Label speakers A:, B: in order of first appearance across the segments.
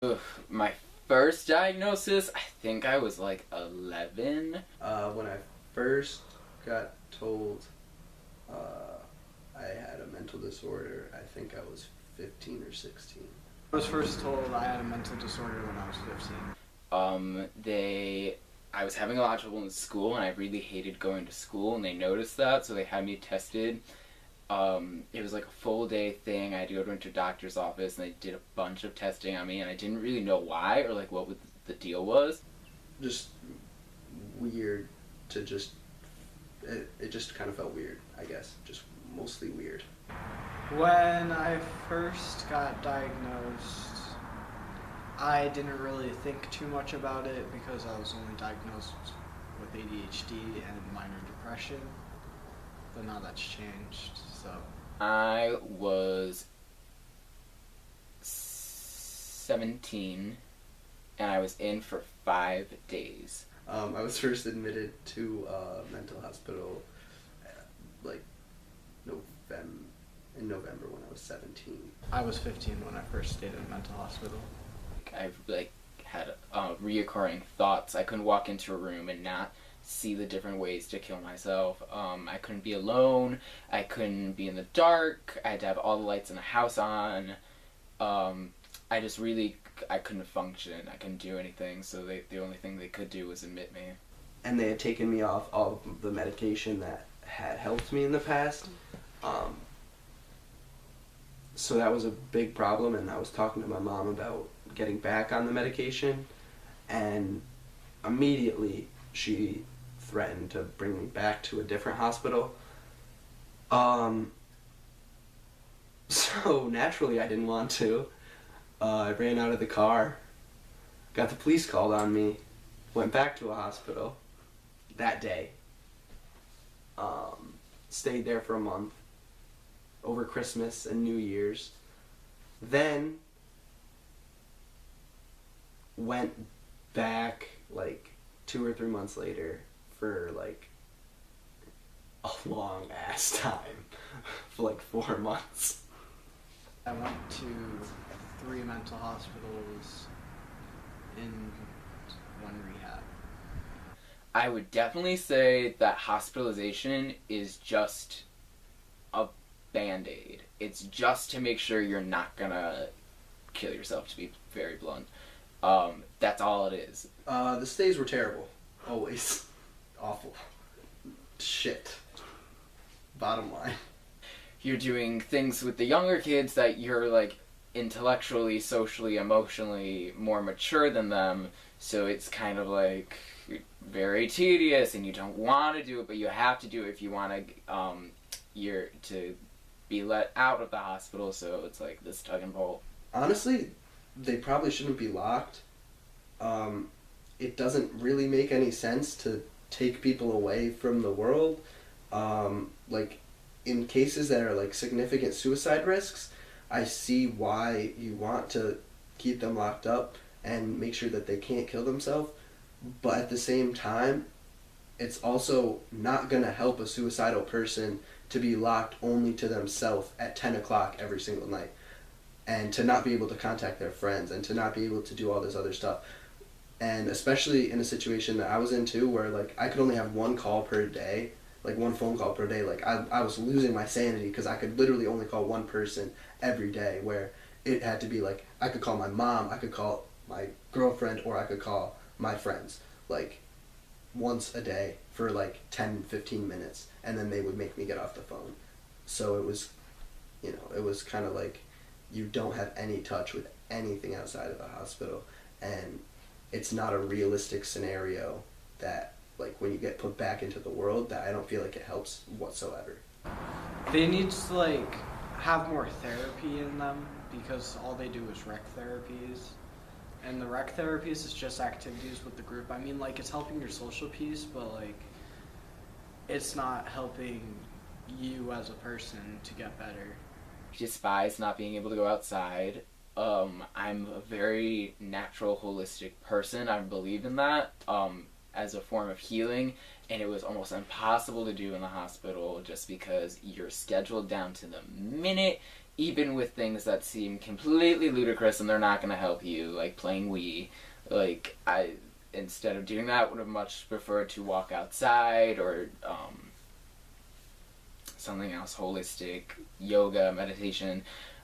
A: Ugh, my first diagnosis, I think I was like 11.
B: When I first got told I had a mental disorder, I think I was 15 or 16.
C: I was first told I had a mental disorder when I was 15.
A: I was having a lot of trouble in school, and I really hated going to school, and they noticed that, so they had me tested. It was like a full day thing. I had to go to a doctor's office, and they did a bunch of testing on me, and I didn't really know why or like what the deal was.
B: Just weird to just, it just kind of felt weird, I guess. Just mostly weird.
C: When I first got diagnosed, I didn't really think too much about it because I was only diagnosed with ADHD and minor depression, but now that's changed, so.
A: I was 17, and I was in for 5 days.
B: I was first admitted to a mental hospital like in November when I was 17.
C: I was 15 when I first stayed in a mental hospital.
A: I've had reoccurring thoughts. I couldn't walk into a room and not see the different ways to kill myself. I couldn't be alone. I couldn't be in the dark. I had to have all the lights in the house on. I couldn't function. I couldn't do anything. So the only thing they could do was admit me.
B: And they had taken me off all of the medication that had helped me in the past. So that was a big problem, and I was talking to my mom about getting back on the medication, and immediately she threatened to bring me back to a different hospital. So naturally I didn't want to. I ran out of the car, got the police called on me, went back to a hospital that day, stayed there for a month, over Christmas and New Year's, then went back like 2 or 3 months later for like a long ass time, for like 4 months.
C: I went to 3 mental hospitals in 1 rehab.
A: I would definitely say that hospitalization is just a Band-Aid. It's just to make sure you're not gonna kill yourself, to be very blunt. That's all it is.
B: The stays were terrible. Always. Awful. Shit. Bottom line.
A: You're doing things with the younger kids that you're like intellectually, socially, emotionally more mature than them, so it's kind of like very tedious, and you don't want to do it, but you have to do it if you want to be let out of the hospital, so it's like this tug and pull. Honestly,
B: They probably shouldn't be locked. It doesn't really make any sense to take people away from the world. Like, in cases that are like significant suicide risks, I see why you want to keep them locked up and make sure that they can't kill themselves. But at the same time, it's also not going to help a suicidal person to be locked only to themselves at 10 o'clock every single night, and to not be able to contact their friends, and to not be able to do all this other stuff. And especially in a situation that I was in too, where like I could only have 1 call per day, like 1 phone call per day. Like I was losing my sanity because I could literally only call 1 person every day, where it had to be like I could call my mom, I could call my girlfriend, or I could call my friends like once a day for like 10-15 minutes, and then they would make me get off the phone. So it was, it was kind of like you don't have any touch with anything outside of the hospital, and it's not a realistic scenario that, like, when you get put back into the world, that I don't feel like it helps whatsoever.
C: They need to like have more therapy in them, because all they do is rec therapies. And the rec therapies is just activities with the group. I mean, like, it's helping your social piece, but like it's not helping you as a person to get better.
A: Despise not being able to go outside. I'm a very natural, holistic person. I believe in that as a form of healing, and it was almost impossible to do in the hospital just because you're scheduled down to the minute. even with things that seem completely ludicrous and they're not going to help you, like playing Wii, like, instead of doing that, would have much preferred to walk outside or, something else holistic, yoga, meditation.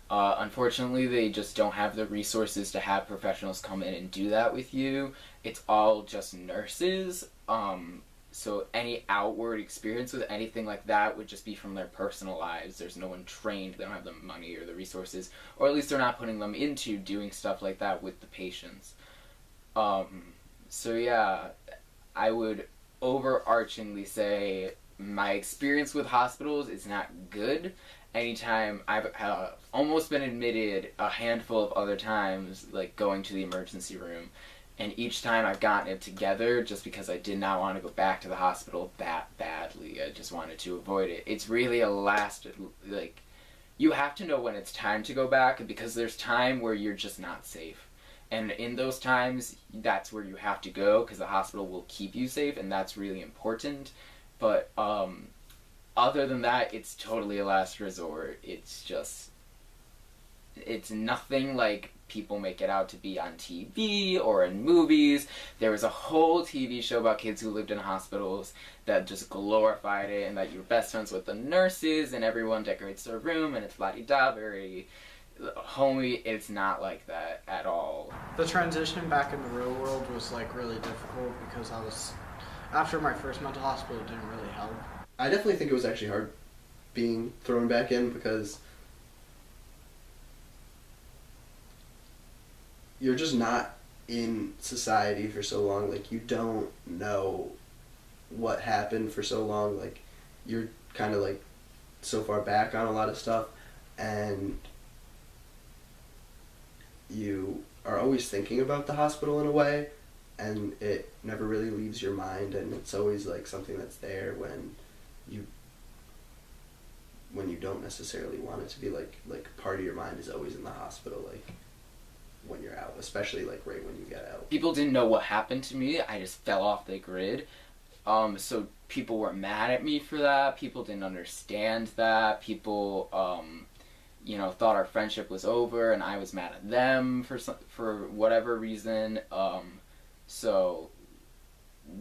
A: Unfortunately, they just don't have the resources to have professionals come in and do that with you. It's all just nurses. So any outward experience with anything like that would just be from their personal lives. There's no one trained. They don't have the money or the resources, or at least they're not putting them into doing stuff like that with the patients. So yeah, I would overarchingly say my experience with hospitals is not good. Anytime I've almost been admitted a handful of other times, like going to the emergency room, and each time I've gotten it together just because I did not want to go back to the hospital that badly. I just wanted to avoid it. It's really a last, like, you have to know when it's time to go back, because there's time where you're just not safe. And in those times, that's where you have to go, because the hospital will keep you safe, and that's really important. But other than that, it's totally a last resort. It's just, it's nothing like people make it out to be on TV or in movies. There was a whole TV show about kids who lived in hospitals that just glorified it, and that you're best friends with the nurses, and everyone decorates their room, and it's la-di-da, very homey. It's not like that at all.
C: The transition back in the real world was like really difficult because after my first mental hospital, it didn't really help.
B: I definitely think it was actually hard being thrown back in, because you're just not in society for so long. Like, you don't know what happened for so long. Like, you're kind of like so far back on a lot of stuff, and you are always thinking about the hospital in a way, and it never really leaves your mind, and it's always like something that's there when you don't necessarily want it to be. Like part of your mind is always in the hospital, like when you're out, especially like right when you get out.
A: People didn't know what happened to me. I just fell off the grid. So people were mad at me for that. People didn't understand that. People, thought our friendship was over, and I was mad at them for whatever reason. So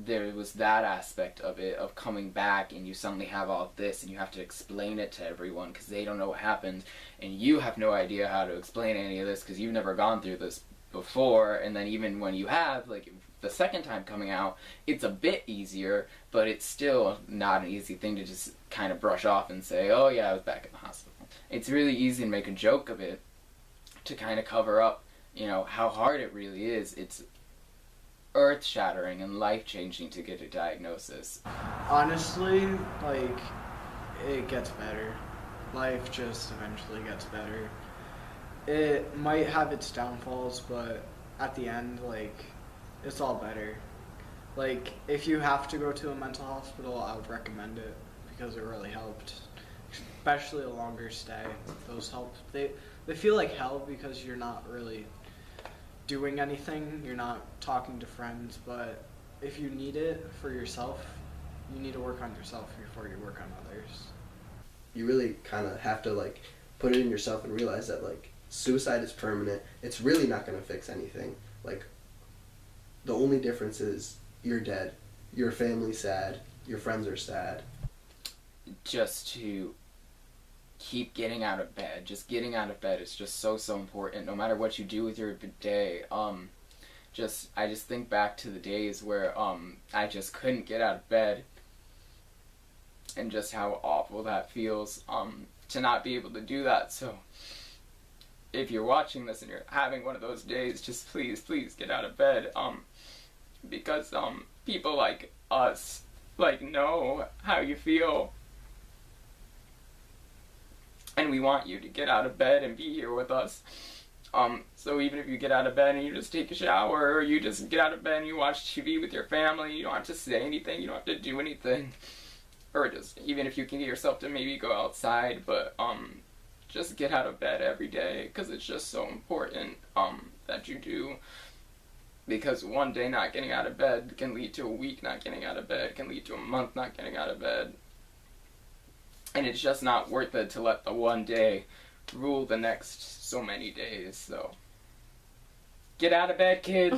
A: there was that aspect of it, of coming back, and you suddenly have all of this, and you have to explain it to everyone because they don't know what happened, and you have no idea how to explain any of this because you've never gone through this before. And then even when you have, like, the second time coming out, it's a bit easier, but it's still not an easy thing to just kind of brush off and say, oh yeah, I was back in the hospital. It's really easy to make a joke of it to kind of cover up, how hard it really is. It's earth-shattering and life-changing to get a diagnosis.
C: Honestly, like, it gets better. Life just eventually gets better. It might have its downfalls, but at the end, like, it's all better. Like, if you have to go to a mental hospital, I would recommend it because it really helped. Especially a longer stay. Those help. They feel like hell because you're not really doing anything, you're not talking to friends, but if you need it for yourself, you need to work on yourself before you work on others.
B: You really kind of have to, like, put it in yourself and realize that, like, suicide is permanent. It's really not going to fix anything. Like, the only difference is you're dead, your family's sad, your friends are sad.
A: Just to keep getting out of bed. Just getting out of bed is just so important, no matter what you do with your day. I just think back to the days where I just couldn't get out of bed, and just how awful that feels to not be able to do that. So if you're watching this and you're having one of those days, just please get out of bed, because people like us, like, know how you feel. And we want you to get out of bed and be here with us. So even if you get out of bed and you just take a shower, or you just get out of bed and you watch TV with your family, you don't have to say anything, you don't have to do anything. Or just, even if you can get yourself to maybe go outside, but just get out of bed every day, because it's just so important that you do. Because one day not getting out of bed can lead to a week not getting out of bed, can lead to a month not getting out of bed. And it's just not worth it to let the one day rule the next so many days. So get out of bed, kids.